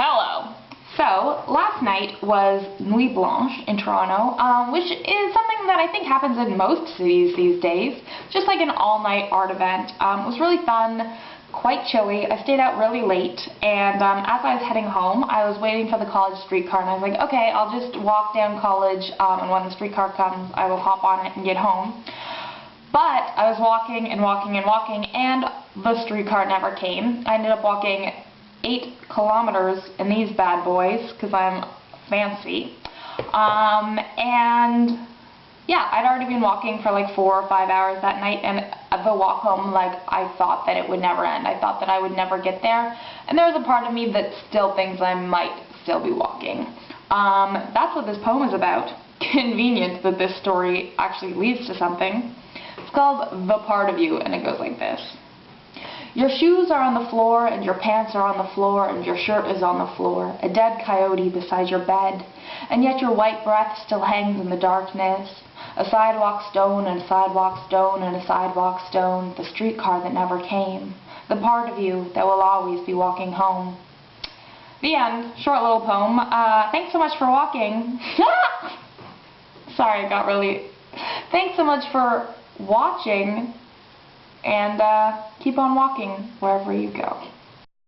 Hello. So, last night was Nuit Blanche in Toronto, which is something that I think happens in most cities these days. Just like an all-night art event. It was really fun, quite chilly. I stayed out really late, and as I was heading home, I was waiting for the college streetcar, and I was like, okay, I'll just walk down college, and when the streetcar comes, I will hop on it and get home. But I was walking and walking and walking, and the streetcar never came. I ended up walking 8 kilometers in these bad boys, because I'm fancy. And yeah, I'd already been walking for like 4 or 5 hours that night, and the walk home, like, I thought that it would never end. I thought that I would never get there, and there was a part of me that still thinks I might still be walking. That's what this poem is about. Convenient that this story actually leads to something. It's called The Part of You, and it goes like this. Your shoes are on the floor, and your pants are on the floor, and your shirt is on the floor, a dead coyote beside your bed, and yet your white breath still hangs in the darkness. A sidewalk stone, and a sidewalk stone, and a sidewalk stone, the streetcar that never came, the part of you that will always be walking home. The end. Short little poem. Thanks so much for walking. Sorry, I got really... Thanks so much for watching, and keep on walking wherever you go.